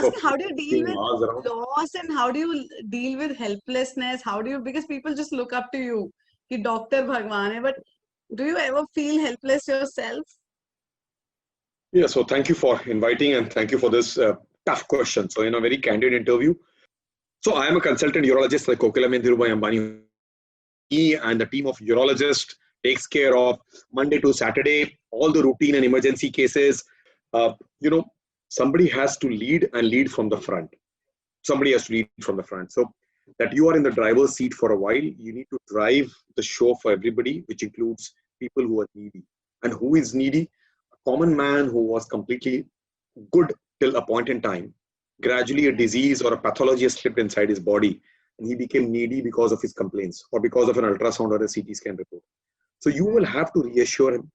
of asking, how do you deal seeing with Mars around. loss and how do you deal with helplessness? How do you, because people just look up to you, कि doctor Bhagwan hai, but do you ever feel helpless yourself? Yeah, so thank you for inviting and thank you for this tough question. So, in a very candid interview. So, I am a consultant urologist at Kokilam Dhirubhai Ambani. He and the team of urologists takes care of Monday to Saturday, all the routine and emergency cases. You know, somebody has to lead and lead from the front. Somebody has to lead from the front. So, that you are in the driver's seat for a while, you need to drive the show for everybody, which includes people who are needy. And who is needy? Common man who was completely good till a point in time, gradually a disease or a pathology has slipped inside his body and he became needy because of his complaints or because of an ultrasound or a CT scan report. So you will have to reassure him.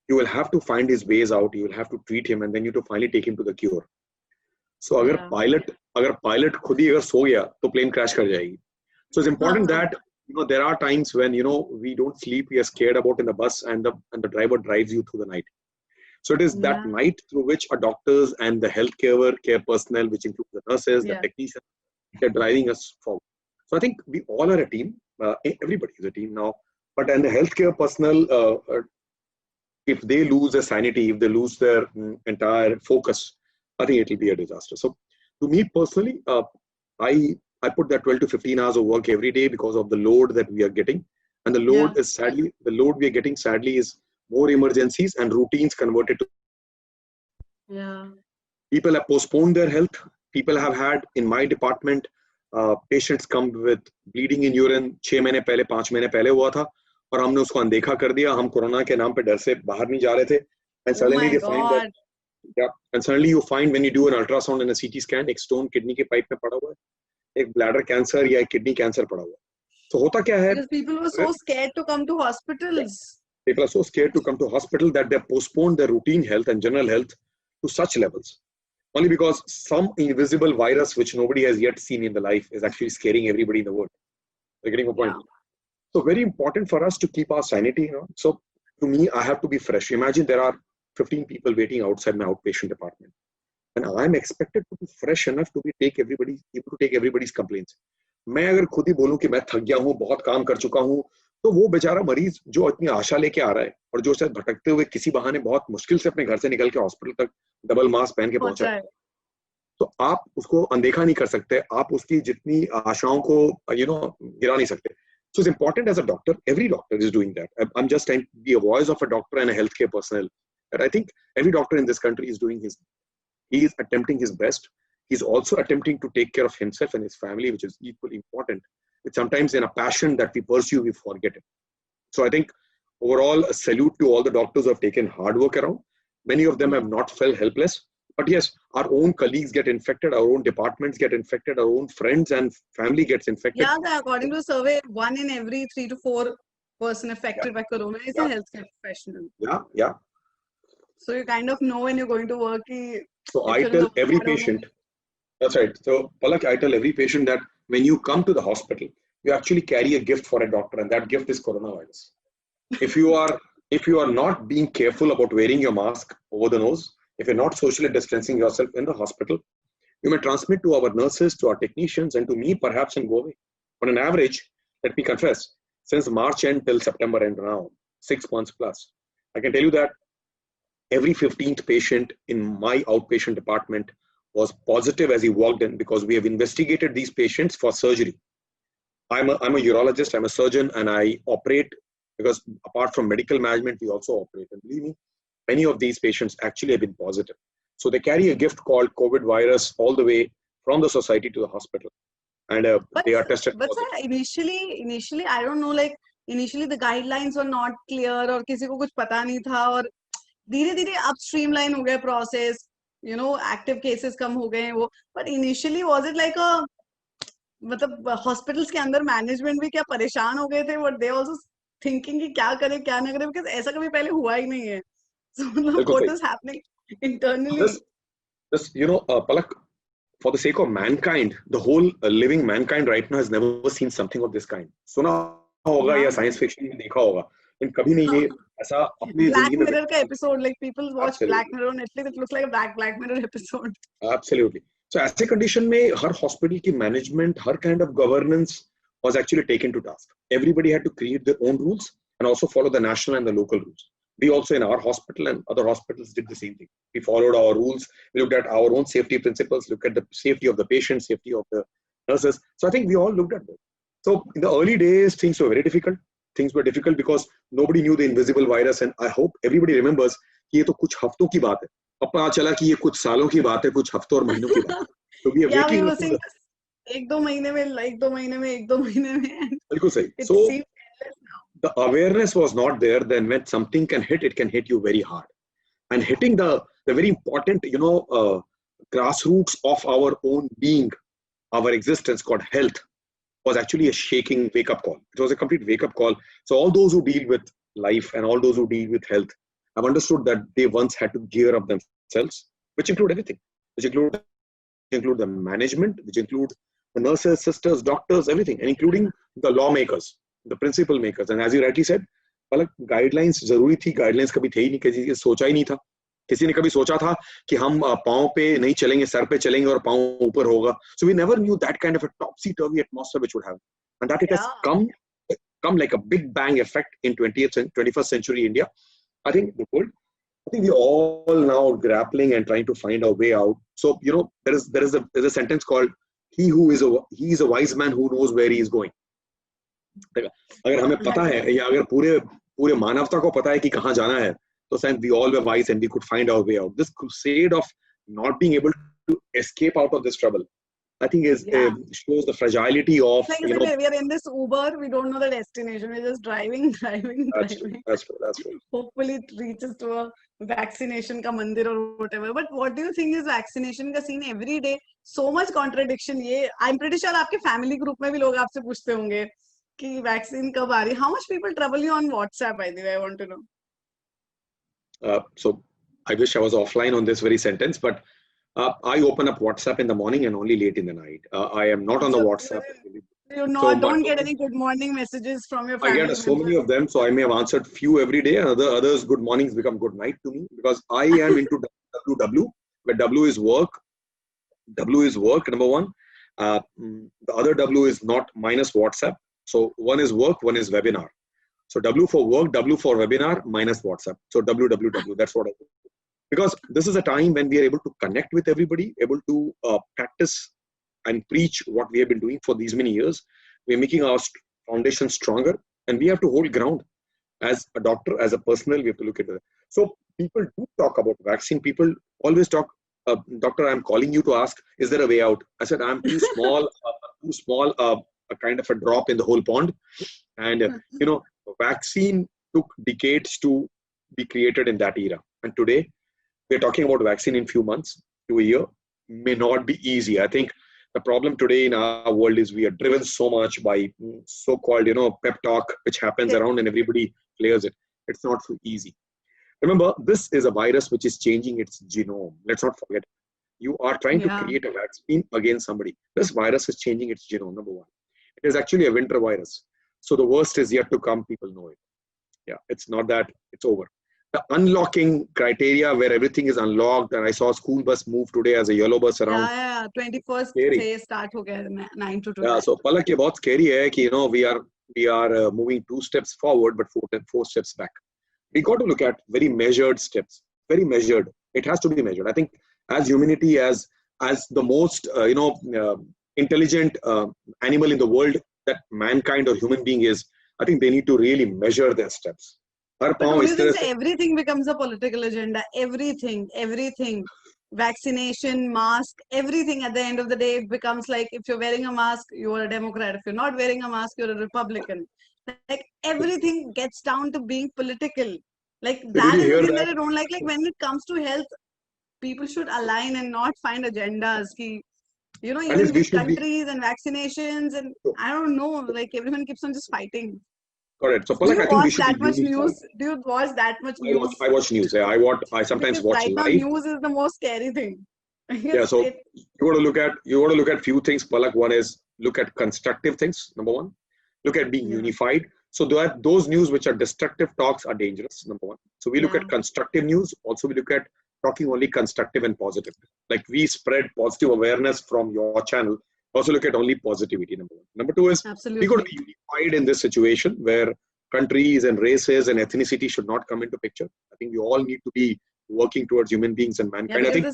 You will have to find his ways out. You will have to treat him and then you have to finally take him to the cure. So अगर pilot खुद ही अगर सो गया तो plane crash कर जाएगी. So it's important that there are times when we don't sleep, we are scared about in the bus and the driver drives you through the night. So it is that night through which a doctors and the care personnel, which includes the nurses, the technicians, they're driving us forward. So I think we all are a team. Everybody is a team now. But and the healthcare personnel, if they lose their sanity, if they lose their entire focus, I think it will be a disaster. So to me personally, I put that 12 to 15 hours of work every day because of the load that we are getting. And the load is the load we are getting sadly is more emergencies and routines converted to. People have postponed their health. People have had, in my department, patients come with bleeding in urine 6 महीने पहले 5 महीने पहले हुआ था और हमने उसको अनदेखा कर दिया. हम कोरोना के नाम पे डर से बाहर नहीं जा रहे थे. And suddenly they find that and suddenly you find when you do an ultrasound and a CT scan, एक stone kidney के pipe में पड़ा हुआ है, एक bladder cancer या एक kidney cancer पड़ा हुआ है. So होता क्या है? Because people were so scared to come to hospitals. People are so scared to come to hospital that they postpone their routine health and general health to such levels. Only because some invisible virus which nobody has yet seen in the life is actually scaring everybody in the world. You're getting a point? So very important for us to keep our sanity. So to me, I have to be fresh. Imagine there are 15 people waiting outside my outpatient department. And I'm expected to be fresh enough to able to take everybody's complaints. मैं अगर खुद ही बोलूं कि मैं थक गया हूं, बहुत काम कर चुका हूं, तो वो बेचारा मरीज जो इतनी आशा लेके आ रहा है और जो शायद भटकते हुए किसी बहाने बहुत मुश्किल से अपने घर से निकल के हॉस्पिटल तक डबल मास्क पहन के पहुंचा है, तो आप उसको अनदेखा नहीं कर सकते. आप उसकी जितनी आशाओं को गिरा नहीं सकते. So it's important as a doctor, every doctor is doing that. I'm just trying to be a voice of a doctor and a healthcare personnel. But I think every doctor in this country is doing he is attempting his best. He's also attempting to take care of himself and his family, which is equally important. It's sometimes in a passion that we pursue, we forget it. So I think overall, a salute to all the doctors who have taken hard work around. Many of them have not felt helpless. But yes, our own colleagues get infected, our own departments get infected, our own friends and family gets infected. Yeah, according to a survey, 1 in every 3 to 4 person affected by corona is a healthcare professional. Yeah. So you kind of know when you're going to work. So I tell every patient, that's right. So Palak, I tell every patient that when you come to the hospital, you actually carry a gift for a doctor, and that gift is coronavirus. If you are not being careful about wearing your mask over the nose, if you're not socially distancing yourself in the hospital, you may transmit to our nurses, to our technicians, and to me perhaps and go away. On an average, let me confess, since March end till September end now, 6 months plus, I can tell you that every 15th patient in my outpatient department was positive as he walked in because we have investigated these patients for surgery. I'm a urologist, I'm a surgeon, and I operate because apart from medical management, we also operate. And believe me, many of these patients actually have been positive. So they carry a gift called COVID virus all the way from the society to the hospital. And they are tested. But sir, initially, I don't know, like initially the guidelines were not clear or किसी को कुछ पता नहीं था और धीरे-धीरे अब streamline हो गया process, active cases कम हो गए वो. But initially was it like a मतलब hospitals के अंदर management भी क्या परेशान हो गए थे? But they also thinking कि क्या करें क्या ना करें because ऐसा कभी पहले हुआ ही नहीं है. So what is happening internally? This Palak, for the sake of mankind, the whole living mankind right now has never seen something of this kind. सुना होगा या science fiction में देखा होगा, लेकिन कभी नहीं ये ऐसा अपनी Black Mirror का episode, like people watch Black Mirror on Netflix, it looks like a Black Mirror episode. Absolutely. So ऐसे condition में हर hospital की management, her kind of governance was actually taken to task. Everybody had to create their own rules and also follow the national and the local rules. We also in our hospital and other hospitals did the same thing. We followed our rules. We looked at our own safety principles, looked at the safety of the patient, safety of the nurses. So I think we all looked at that. So in the early days, things were very difficult. Things were difficult because nobody knew the invisible virus. And I hope everybody remembers कि ये तो कुछ हफ्तों की बात है. अब पता चला कि ये कुछ सालों की बात है, कुछ हफ्तों और महीनों की बात है. So we are Yeah, we waking were up to saying the. this, एक दो महीने में, एक दो महीने में, and बिल्कुल सही. it So seems endless now. the awareness was not there. Then when something can hit, it can hit you very hard. And hitting the very important, grassroots of our own being, our existence called health, was actually a shaking wake-up call. It was a complete wake-up call. So all those who deal with life and all those who deal with health have understood that they once had to gear up themselves, which include everything, which include the management, which include the nurses, sisters, doctors, everything, and including the lawmakers, the principle makers. And as you rightly said, Palak guidelines जरूरी थी, guidelines कभी थे ही नहीं, किसी ने सोचा ही नहीं था. किसी ने कभी सोचा था कि हम पांव पे नहीं चलेंगे, सर पे चलेंगे और पांव ऊपर होगा. So we never knew that kind of a topsy-turvy atmosphere which would have, and that it has come like a big bang effect in 21st century India. I think the world. I think we all now grappling and trying to find our way out. So there's a sentence called he is a wise man who knows where he is going. अगर हमें पता है या अगर पूरे मानवता को पता है कि कहाँ जाना है, तो since we all were wise and we could find our way out. This crusade of not being able to escape out of this trouble, I think shows the fragility of. Like we are in this Uber, we don't know the destination. We're just driving. That's true. Hopefully it reaches to a vaccination ka mandir or whatever. But what do you think is vaccination ka scene every day? So much contradiction. I'm pretty sure आपके family group में भी लोग आपसे पूछते होंगे कि vaccine कब आ रही? How much people trouble you on WhatsApp? By the way, I want to know. So I wish I was offline on this very sentence, but I open up WhatsApp in the morning and only late in the night. I am not on the WhatsApp. Don't get any good morning messages from your family. I get so many of them, so I may have answered few every day, and others good mornings become good night to me because I am into WW, where W is work. W is work, number one. The other W is not minus WhatsApp. So one is work, one is webinar. So W for work, W for webinar, minus WhatsApp. So WWW, that's what I do. Because this is a time when we are able to connect with everybody, able to practice and preach what we have been doing for these many years. We're making our foundation stronger, and we have to hold ground. As a doctor, as a personnel, we have to look at it. So people do talk about vaccine. People always talk, doctor, I'm calling you to ask, is there a way out? I said, I'm too small, a kind of a drop in the whole pond. And, vaccine took decades to be created in that era. And today, we're talking about vaccine in few months to a year. May not be easy. I think the problem today in our world is we are driven so much by so-called, pep talk, which happens around and everybody clears it. It's not so easy. Remember, this is a virus which is changing its genome. Let's not forget. You are trying to create a vaccine against somebody. This virus is changing its genome, number one. It is actually a winter virus. So the worst is yet to come. People know it. Yeah, it's not that it's over. The unlocking criteria where everything is unlocked, and I saw a school bus move today as a yellow bus around. Yeah, 21st से start हो गया 9 to 2. Yeah, so Palak, ये बहुत scary है कि we are moving 2 steps forward but 4 steps back. We got to look at very measured steps, very measured. It has to be measured. I think as humanity, as the most intelligent animal in the world that mankind or human being is, I think they need to really measure their steps. But everything becomes a political agenda. Everything. Vaccination, mask, everything at the end of the day becomes like if you're wearing a mask, you're a Democrat. If you're not wearing a mask, you're a Republican. Like everything gets down to being political. Like that is the thing that I don't like. Like when it comes to health, people should align and not find agendas. Even with countries and vaccinations and I don't know, like everyone keeps on just fighting. Correct. So, Palak, I think we should that much news? Do you watch that much news? I watch news. Yeah, I sometimes watch live. Now news is the most scary thing. Yeah. So you got to look at few things, Palak. One is look at constructive things. Number one, look at being unified. So those news which are destructive talks are dangerous. Number one. So we look at constructive news. Also, we look at talking only constructive and positive. Like we spread positive awareness from your channel. Also look at only positivity, number one. Number two is we got to be unified in this situation where countries and races and ethnicity should not come into picture. I think we all need to be working towards human beings and mankind. Yeah, I think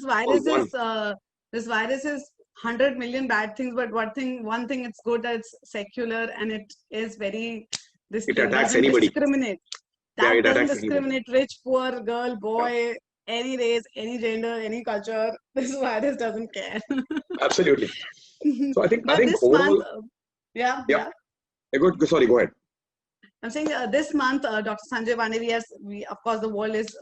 this virus is 100 million bad things, but one thing it's good that it's secular and it is very, it attacks anybody. Discriminate. That doesn't discriminate rich, poor, girl, boy, any race, any gender, any culture. This virus doesn't care. Absolutely. So I think this overall, month, yeah. Sorry, go ahead. I'm saying this month, Dr. Sanjay Pandey, we of course the world is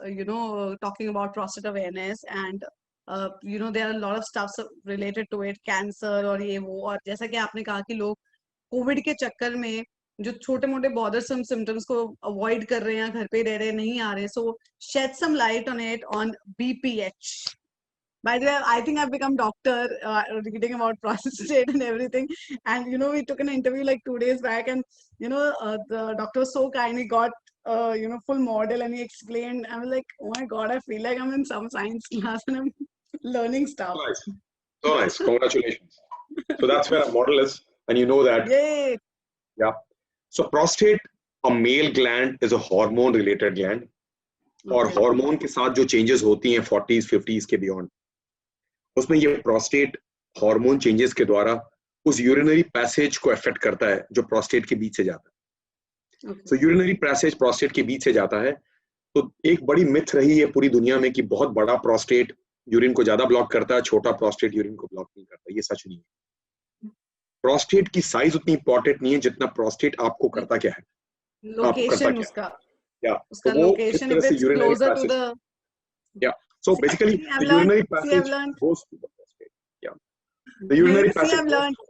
talking about prostate awareness, and there are a lot of stuff related to it, cancer और ये वो, और जैसा कि आपने कहा कि लोग कोविड के चक्कर में जो छोटे मोटे bothersome symptoms को avoid कर रहे हैं, घर पे रह रहे, नहीं आ रहे, so shed some light on it on BPH. By the way, I think I've become doctor reading about prostate and everything. And we took an interview like 2 days back, and the doctor was so kind. He got full model and he explained. I was like, oh my god, I feel like I'm in some science class and I'm learning stuff. So nice. Congratulations. So that's where a model is, and you know that. Yay. Yeah. So prostate, a male gland, is a hormone-related gland. और hormone के साथ जो changes होती हैं 40s 50s के beyond, उसमें ये prostate hormone changes के द्वारा उस यूरिनरी पैसेज को अफेक्ट करता है जो प्रोस्टेट के बीच से जाता है. तो यूरिनरी पैसेज प्रोस्टेट के बीच से जाता है. तो एक बड़ी मिथ रही है पूरी दुनिया में कि बहुत बड़ा प्रोस्टेट यूरिन को ज्यादा ब्लॉक करता है, छोटा प्रोस्टेट यूरिन को ब्लॉक नहीं करता. ये सच नहीं है. प्रोस्टेट की साइज उतनी इंपॉर्टेंट नहीं है जितना प्रोस्टेट आपको करता क्या है, लोकेशन उसका. Yeah. So location if it's closer to the. Yeah. So basically, the urinary passage goes to the prostate. Yeah. The urinary passage. I've learned.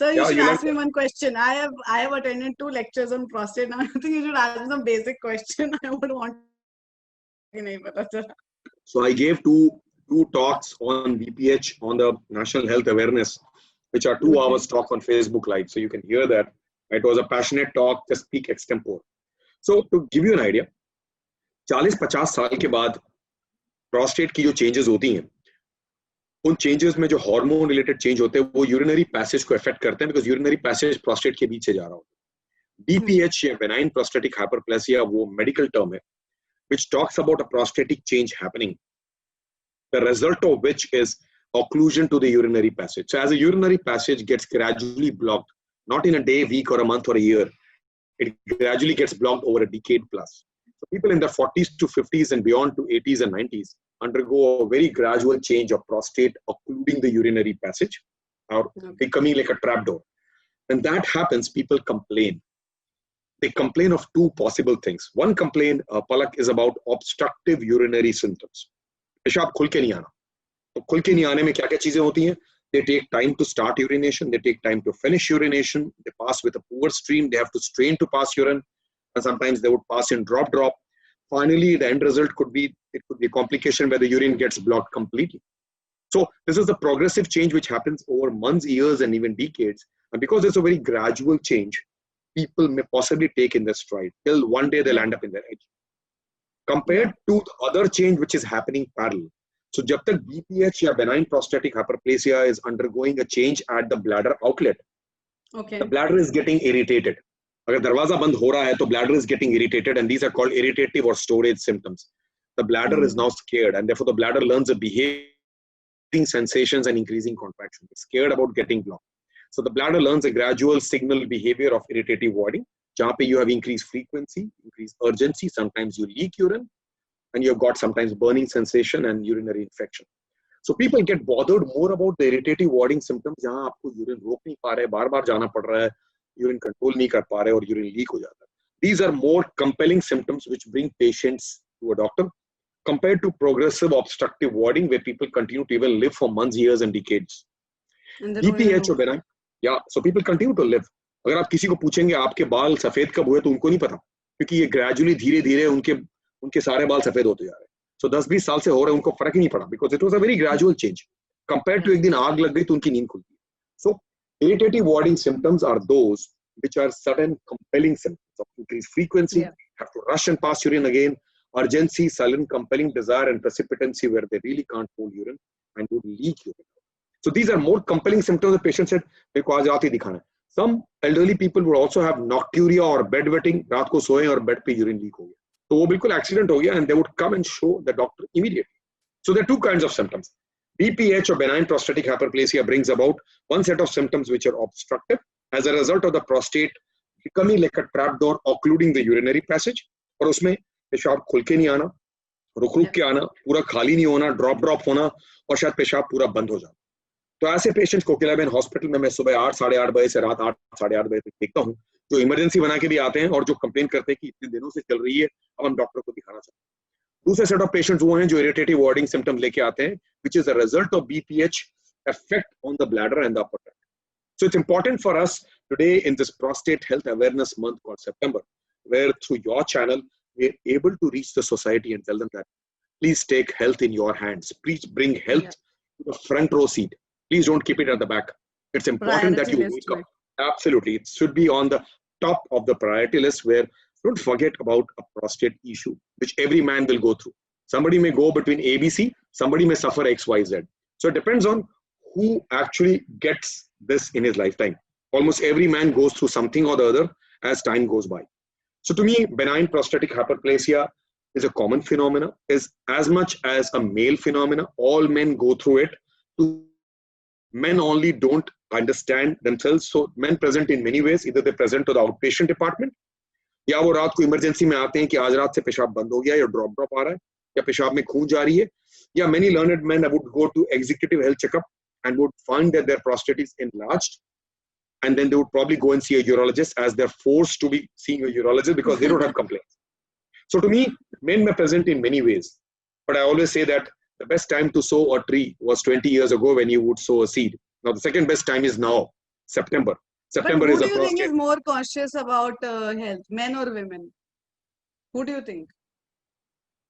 Sir, you should ask me one question. I have attended 2 lectures on prostate. Now I think you should ask me some basic question. I would want. So I gave two talks on BPH on the National Health Awareness, which are 2 hours talk on Facebook Live. So you can hear that. It was a passionate talk. Just speak extempore. So to give you an idea, 40-50 साल के बाद prostate की जो changes होती हैं, उन changes में जो हार्मोन रिलेटेड चेंज होते हैं वो यूरिनरी पैसेज को अफेक्ट करते हैं, बिकॉज यूरिनरी पैसेज प्रोस्टेट के बीच से जा रहा होता है. बीपीएच या बेनाइन प्रोस्टेटिक हाइपरप्लेसिया वो मेडिकल टर्म है which talks about a prostatic change happening, the result of which is occlusion to the urinary passage. So as a urinary passage gets gradually blocked, not in a day, week, or a month or a year, it gradually gets blocked over a decade plus. So people in their 40s to 50s and beyond to 80s and 90s undergo a very gradual change of prostate occluding the urinary passage or becoming like a trapdoor. When that happens, people complain. They complain of 2 possible things. One complaint, Palak, is about obstructive urinary symptoms. पेशाब खुल के नहीं आना. तो खुल के नहीं आने में क्या-क्या चीजें होती हैं? They take time to start urination. They take time to finish urination. They pass with a poor stream. They have to strain to pass urine. And sometimes they would pass in drop. Finally, the end result could be a complication where the urine gets blocked completely. So this is a progressive change which happens over months, years, and even decades. And because it's a very gradual change, people may possibly take in their stride till one day they'll end up in their age. Compared to the other change which is happening parallel. So jab tak BPH or benign prostatic hyperplasia is undergoing a change at the bladder outlet, the bladder is getting irritated. Agar darwaza band ho raha hai, to bladder is getting irritated, and these are called irritative or storage symptoms. The bladder is now scared, and therefore the bladder learns a behaving sensations and increasing contraction. It's scared about getting blocked. So the bladder learns a gradual signal behavior of irritative voiding. Jahan pe you have increased frequency, increased urgency. Sometimes you leak urine, and you've got sometimes burning sensation and urinary infection. So people get bothered more about the irritative voiding symptoms. Jahan aapko urine rok nahi pa rahe, baar jana pad raha hai, urine control nahi kar pa rahe, or urine leak ho jata hai. These are more compelling symptoms which bring patients to a doctor compared to progressive obstructive voiding where people continue to even live for months, years, and decades. BPH or benign. Yeah, so people continue to live. अगर आप किसी को पूछेंगे आपके बाल सफेद कब हुए तो उनको नहीं पता, क्योंकि ये ग्रेजुअली धीरे-धीरे उनके सारे बाल सफेद होते जा रहे हैं. So 10-20 साल से हो रहे हैं, उनको फर्क ही नहीं पड़ा, because it was a very gradual change. Compared to एक दिन आग लग गई तो उनकी नींद खुलती है. So irritative voiding symptoms are those which are sudden compelling symptoms of increased frequency, have to rush and pass urine again, urgency, sullen, compelling desire, and precipitancy where they really can't hold urine and would leak urine. So these are more compelling symptoms. The patient said, some elderly people would also have nocturia or bedwetting, रात को सोए और bed पे urine leak हो गया. तो वो बिल्कुल accident हो गया, and they would come and show the doctor immediately. So there are two kinds of symptoms. BPH or benign prostatic hyperplasia brings about one set of symptoms which are obstructive as a result of the prostate becoming like a trapdoor occluding the urinary passage. और उसमें पेशाब खुल के नहीं आना, रुक के आना, पूरा खाली नहीं होना, ड्रॉप होना, और शायद पेशाब पूरा बंद हो जाना. तो ऐसे पेशेंट्स कोकिलाबेन हॉस्पिटल में मैं सुबह 8 साढ़े 8 बजे से रात 8 साढ़े 8 बजे तक देखता हूँ, जो इमरजेंसी बना के भी आते हैं और जो कंप्लेन करते हैं कि इतने दिनों से चल रही है, अब हम डॉक्टर को दिखाना चाहते हैं. दूसरे सेट ऑफ पेशेंट्स वो हैं जो इरिटेटिव वार्डिंग सिम्टम्स लेके आते हैं, which is a result of BPH effect on the bladder and the upper tract. So it's important for us today in this prostate health awareness month called September, where through your channel we're able to reach the society and tell them that please take health in your hands. Please bring health to the front row seat. Please don't keep it at the back. It's important that you wake up. Absolutely. It should be on the top of the priority list, where don't forget about a prostate issue, which every man will go through. Somebody may go between ABC, somebody may suffer XYZ. So it depends on who actually gets this in his lifetime. Almost every man goes through something or the other as time goes by. So to me, benign prostatic hyperplasia is a common phenomena, is as much as a male phenomena. All men go through it. Men only don't understand themselves. So men present in many ways. Either they present to the outpatient department, या वो रात को emergency में आते हैं कि आज रात से पेशाब बंद हो गया, या ड्रॉप आ रहा है, या पेशाब में खून जा रही है, या many learned men would go to executive health checkup and would find that their prostate is enlarged, and then they would probably go and see a urologist as they're forced to be seeing a urologist because they don't have complaints. So to me, men are present in many ways, but I always say that the best time to sow a tree was 20 years ago when you would sow a seed. Now the second best time is now, September. September is a prostate. Who do you think is more cautious about health, men or women? Who do you think?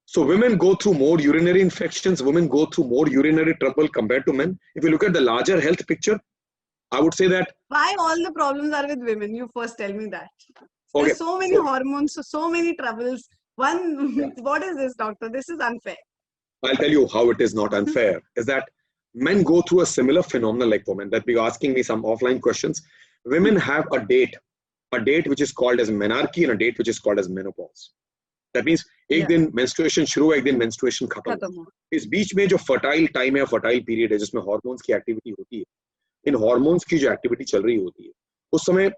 So women go through more urinary infections, women go through more urinary trouble compared to men. If you look at the larger health picture, I would say that... Why all the problems are with women? You first tell me that. Okay. There's so many hormones, so many troubles. What is this, doctor? This is unfair. I'll tell you how it is not unfair. Is that men go through a similar phenomenon like women. That be asking me some offline questions. Women have a date which is called as menarche and a date which is called as menopause. That means एक दिन menstruation शुरू है, एक दिन menstruation खत्म हो. इस बीच में जो fertile time है, fertile period है, जिसमें hormones की activity होती है, इन hormones की जो activity चल रही होती है, उस समय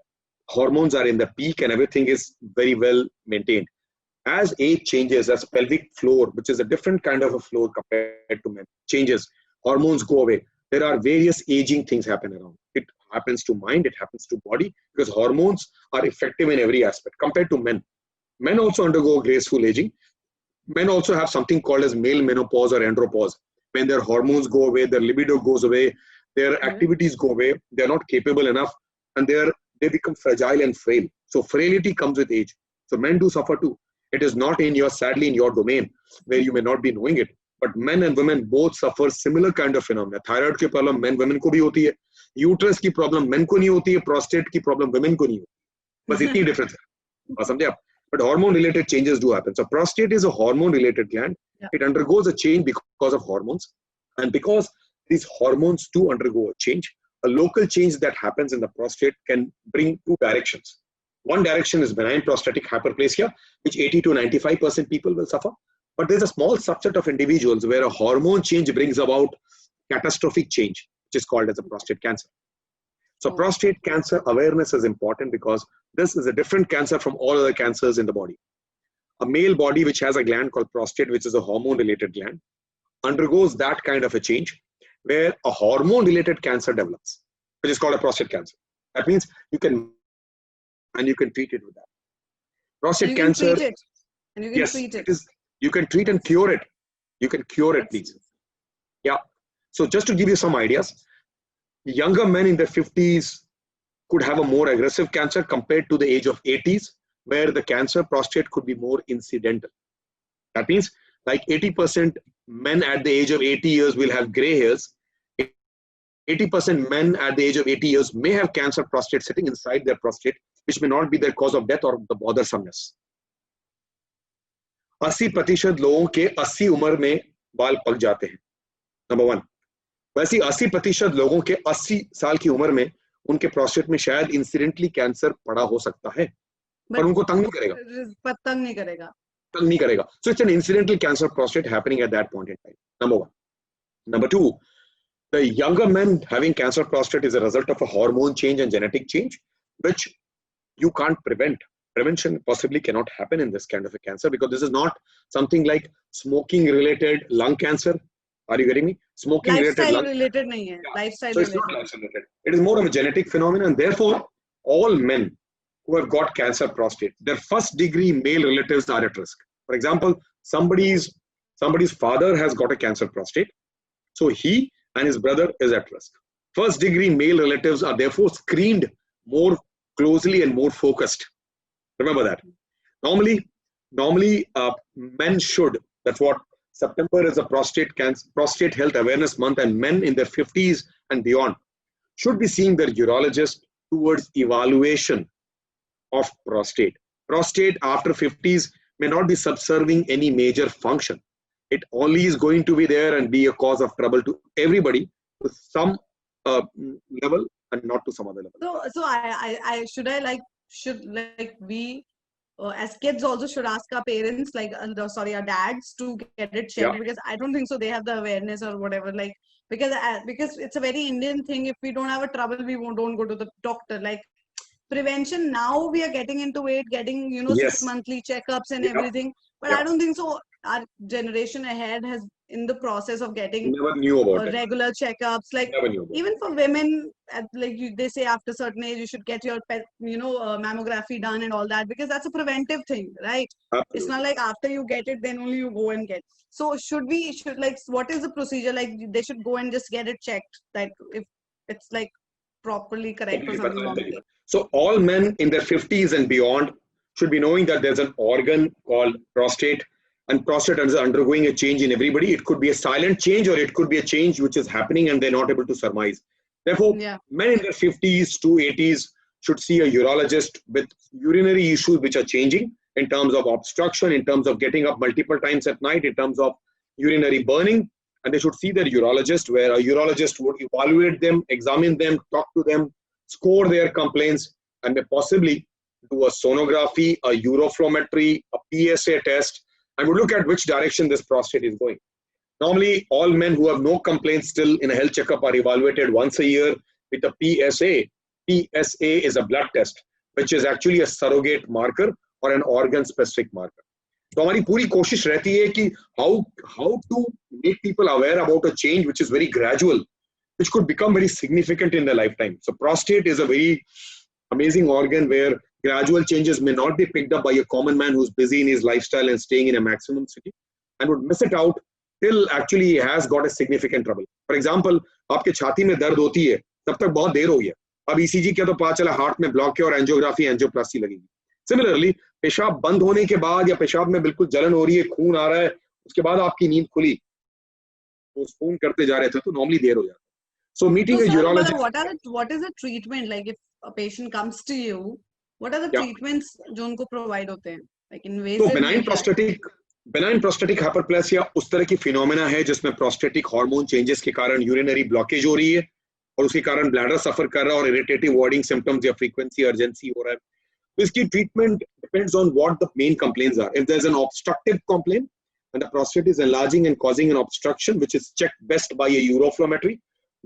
hormones are in the peak and everything is very well maintained. As age changes, as pelvic floor, which is a different kind of a floor compared to men, changes, hormones go away. There are various aging things happen around. It happens to mind, it happens to body, because hormones are effective in every aspect compared to men. Men also undergo graceful aging. Men also have something called as male menopause or andropause. When their hormones go away, their libido goes away, their activities go away, they're not capable enough, and they become fragile and frail. So frailty comes with age. So men do suffer too. It is not sadly in your domain where you may not be knowing it. But men and women both suffer similar kind of phenomena. Thyroid की problem men women को भी होती है. Uterus की problem men को नहीं होती है. Prostate की problem women को नहीं होती है. बस इतनी difference है. समझे आप? But hormone-related changes do happen. So prostate is a hormone-related gland. Yeah. It undergoes a change because of hormones, and because these hormones do undergo a change, a local change that happens in the prostate can bring two directions. One direction is benign prostatic hyperplasia, which 80 to 95% people will suffer. But there's a small subset of individuals where a hormone change brings about catastrophic change, which is called as a prostate cancer. So prostate cancer awareness is important because this is a different cancer from all other cancers in the body. A male body which has a gland called prostate, which is a hormone-related gland, undergoes that kind of a change where a hormone-related cancer develops, which is called a prostate cancer. That means you can treat it with that. Prostate cancer. Treat it. And you can treat it. You can treat and cure it. You can cure it, please. Yeah. So just to give you some ideas, younger men in their 50s could have a more aggressive cancer compared to the age of 80s, where the cancer prostate could be more incidental. That means like 80% men at the age of 80 years will have gray hairs. 80% men at the age of 80 years may have cancer prostate sitting inside their prostate, which may not be their cause of death or the bothersomeness. 80% लोगों के 80 उम्र में बाल पक जाते हैं, number 1। वैसे 80% लोगों के 80 साल की उम्र में उनके प्रोस्टेट में शायद इंसिडेंटली कैंसर पड़ा हो सकता है, पर उनको तंग नहीं करेगा, तंग नहीं करेगा, तंग नहीं करेगा. So it's an incidental cancer of prostate happening at that point in time. Number 1. Number 2, the younger men having cancer of prostate is a result of a hormone change and genetic change, which you can't prevent. Prevention possibly cannot happen in this kind of a cancer because this is not something like smoking related lung cancer. Are you getting me? Smoking lifestyle related lung related nahi hai, yeah. lifestyle So it's related. not lifestyle related. It is more of a genetic phenomenon, and therefore all men who have got cancer prostate, their first degree male relatives are at risk. For example, somebody's father has got a cancer prostate, so he and his brother is at risk. First degree male relatives are therefore screened more closely and more focused. Remember that. Normally, men should. That's what September is a prostate health awareness month, and men in their 50s and beyond should be seeing their urologist towards evaluation of prostate. Prostate after 50s may not be subserving any major function. It only is going to be there and be a cause of trouble to everybody to some level and not to some other level. So I should we as kids also should ask our parents, like our dads, to get it checked, because I don't think so they have the awareness or whatever, like because it's a very Indian thing. If we don't have a trouble, we don't go to the doctor. Like prevention, now we are getting into it, getting Yes. monthly checkups and everything, but I don't think so our generation ahead has in the process of getting never knew about regular checkups, like even for women, they say after certain age you should get your mammography done and all that, because that's a preventive thing, right? Absolutely. It's not like after you get it then only you go and get. So what is the procedure? Like they should go and just get it checked, like if it's like properly correct or something wrong. So all men in their 50s and beyond should be knowing that there's an organ called prostate, and prostate is undergoing a change in everybody. It could be a silent change or it could be a change which is happening and they're not able to surmise. Therefore, men in their 50s to 80s should see a urologist with urinary issues which are changing in terms of obstruction, in terms of getting up multiple times at night, in terms of urinary burning, and they should see their urologist, where a urologist would evaluate them, examine them, talk to them, score their complaints, and may possibly do a sonography, a uroflowmetry, a PSA test, and would look at which direction this prostate is going. Normally, all men who have no complaints still in a health checkup are evaluated once a year with a PSA. PSA is a blood test, which is actually a surrogate marker or an organ-specific marker. So हमारी पूरी कोशिश रहती है कि how to make people aware about a change which is very gradual, which could become very significant in their lifetime. So prostate is a very amazing organ where gradual changes may not be picked up by a common man who's busy in his lifestyle and staying in a maximum city, and would miss it out till actually he has got a significant trouble. For example, आपके छाती में दर्द होती है, तब तक बहुत देर हो गया. अब ECG किया तो पता चला हार्ट में ब्लॉक है और एंजियोग्राफी एंजियोप्लास्टी लगेगी. Similarly, पेशाब बंद होने के बाद या पेशाब में बिल्कुल जलन हो रही है, खून आ रहा है, उसके बाद आपकी नींद खुली, पोस्टपोन करते जा रहे थे तो नॉर्मली देर हो जाता. So meeting a urologist. What is the treatment, like if a patient comes to you, what are the treatments जो उनको provide होते हैं, like invasive? So benign prostatic hyperplasia उस तरह की phenomena है जिसमें prostatic hormone changes के कारण urinary blockage हो रही है और उसके कारण bladder suffer कर रहा है और irritative voiding symptoms या frequency urgency हो रहा है. तो इसकी treatment depends on what the main complaints are. If there's an obstructive complaint and the prostate is enlarging and causing an obstruction, which is checked best by a uroflowmetry,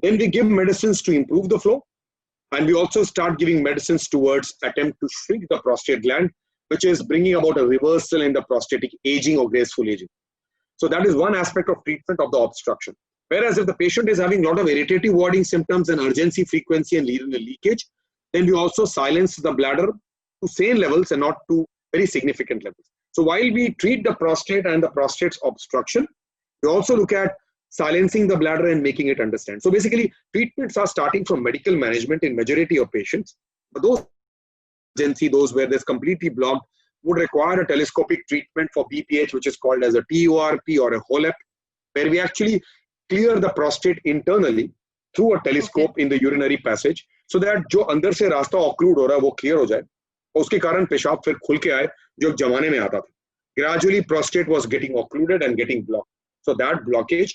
then we give medicines to improve the flow, and we also start giving medicines towards attempt to shrink the prostate gland, which is bringing about a reversal in the prostatic aging or graceful aging. So that is one aspect of treatment of the obstruction. Whereas if the patient is having a lot of irritative voiding symptoms and urgency, frequency, and urinary leakage, then we also silence the bladder to sane levels and not to very significant levels. So while we treat the prostate and the prostate's obstruction, we also look at silencing the bladder and making it understand. So basically, treatments are starting from medical management in majority of patients. But those where there's completely blocked would require a telescopic treatment for BPH, which is called as a TURP or a HOLEP, where we actually clear the prostate internally through a telescope in the urinary passage, so that जो अंदर से रास्ता occlude हो रहा है वो clear हो जाए और उसके कारण पेशाब फिर खुल के आए जो एक जमाने में आता था. gradually prostate was getting occluded and getting blocked. So that blockage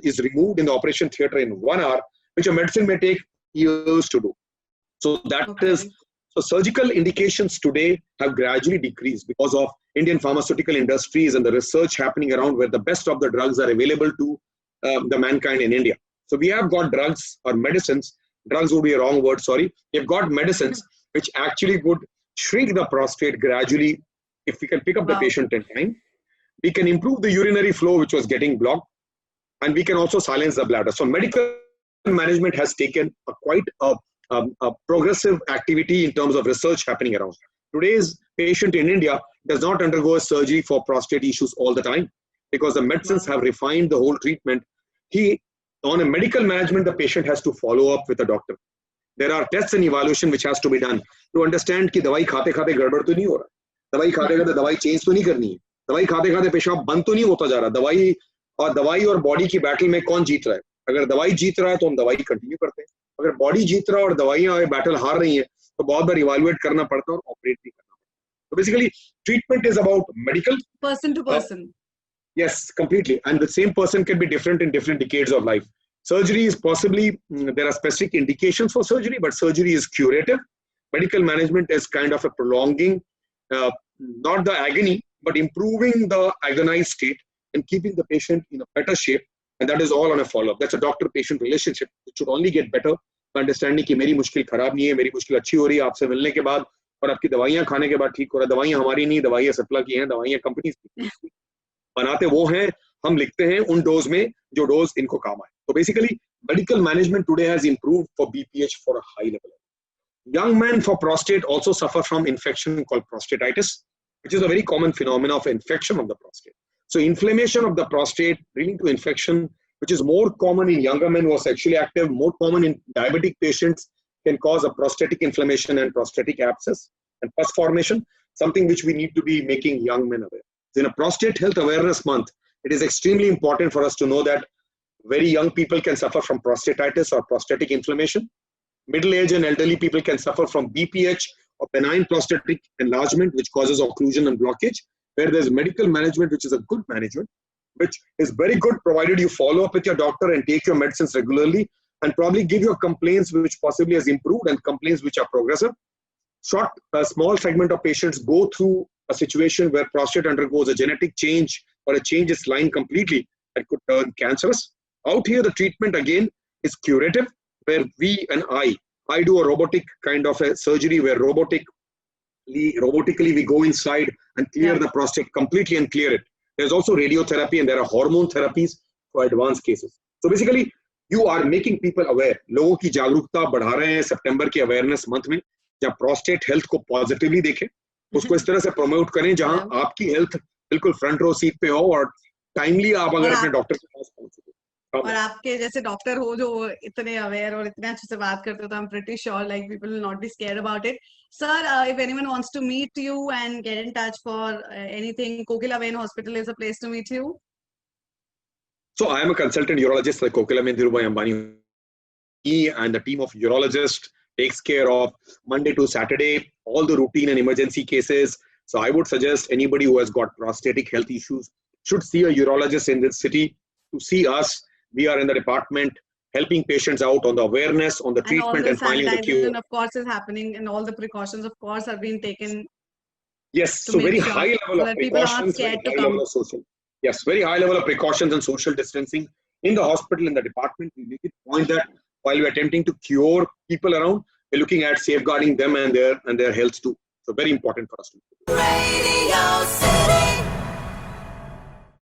is removed in the operation theatre in 1 hour, which a medicine may take years to do. So that is, so surgical indications today have gradually decreased because of Indian pharmaceutical industries and the research happening around where the best of the drugs are available to the mankind in India. So we have got drugs or medicines, drugs would be a wrong word, sorry. We've got medicines which actually would shrink the prostate gradually. If we can pick up the patient in time, we can improve the urinary flow which was getting blocked, and we can also silence the bladder. So medical management has taken quite a progressive activity in terms of research happening around. Today's patient in India does not undergo a surgery for prostate issues all the time because the medicines have refined the whole treatment. On a medical management, the patient has to follow up with a doctor. There are tests and evaluation which has to be done to understand कि दवाई खाते खाते गड़बड़ तो नहीं हो रहा, दवाई खाते खाते दवाई चेंज तो नहीं करनी है, दवाई खाते खाते पेशाब बंद तो नहीं होता जा रहा, दवाई और बॉडी की बैटल में कौन जीत रहा है. अगर दवाई जीत रहा है तो हम दवाई कंटिन्यू करते हैं, अगर बॉडी जीत रहा है और दवाइयां बैटल हार रही है तो बहुत बार इवैल्यूएट करना पड़ता है और ऑपरेट भी करना पड़ता है. So basically treatment is about medical person to person. Yes, completely. And the same person can be different in different decades of life. Surgery is possibly, there are specific indications for surgery, but surgery is curative. Medical management is kind of a prolonging, not the agony, but improving the agonized state and keeping the patient in a better shape. And that is all on a follow-up. That's a doctor-patient relationship. It should only get better by understanding कि मेरी मुश्किल खराब नहीं है, मेरी मुश्किल अच्छी हो रही है आपसे मिलने के बाद और आपकी दवाइयाँ खाने के बाद ठीक हो रहा है. दवाइयाँ हमारी नहीं, दवाइयाँ सप्लाई की हैं, दवाइयाँ कंपनी बनाते वो हैं, हम लिखते हैं उन डोज में जो डोज इनको काम आए. So basically, medical management today has improved for BPH for a high level. Young men for prostate also suffer from infection called prostatitis, which is a very common phenomenon of infection of the prostate. So inflammation of the prostate leading to infection, which is more common in younger men who are sexually active, more common in diabetic patients, can cause a prostatic inflammation and prostatic abscess and pus formation, something which we need to be making young men aware. So in a Prostate Health Awareness Month, it is extremely important for us to know that very young people can suffer from prostatitis or prostatic inflammation. Middle-aged and elderly people can suffer from BPH or benign prostatic enlargement, which causes occlusion and blockage, where there's medical management, which is a good management, which is very good provided you follow up with your doctor and take your medicines regularly and probably give your complaints which possibly has improved and complaints which are progressive. A small segment of patients go through a situation where prostate undergoes a genetic change or a change its line completely that could turn cancerous. Out here, the treatment again is curative, where I do a robotic kind of a surgery where robotically we go inside and clear the prostate completely and clear it. There's also radiotherapy and there are hormone therapies for advanced cases. So basically, you are making people aware. लोगों की जागरूकता बढ़ा रहे हैं सितंबर के awareness month में, जब prostate health को पॉजिटिवली देखें, उसको इस तरह से प्रमोट करें जहां आपकी हेल्थ बिल्कुल फ्रंट रो सीट पे हो और टाइमली आप अगर अपने डॉक्टर के पास पहुंच सके. और आपके जैसे डॉक्टर हो जो इतने अवेयर और इतने अच्छे से बात करते हो, तो I am pretty sure like people will not be scared about it. Sir, if anyone wants to meet you and get in touch for anything, Kokilaben Hospital is a place to meet you. So I am a consultant urologist at Kokilaben Dhirubhai Ambani. He and the team of urologists takes care of Monday to Saturday all the routine and emergency cases. So I would suggest anybody who has got prostatic health issues should see a urologist in this city to see us. We are in the department helping patients out on the awareness, on the treatment and finding the cure. Of course is happening and all the precautions of course are being taken. Yes, so very high level of precautions, very high level of social. Yes, very high level of precautions and social distancing in the hospital, in the department. We make it a point that while we're attempting to cure people around, we're looking at safeguarding them and their health too. So very important for us to do. Radio City.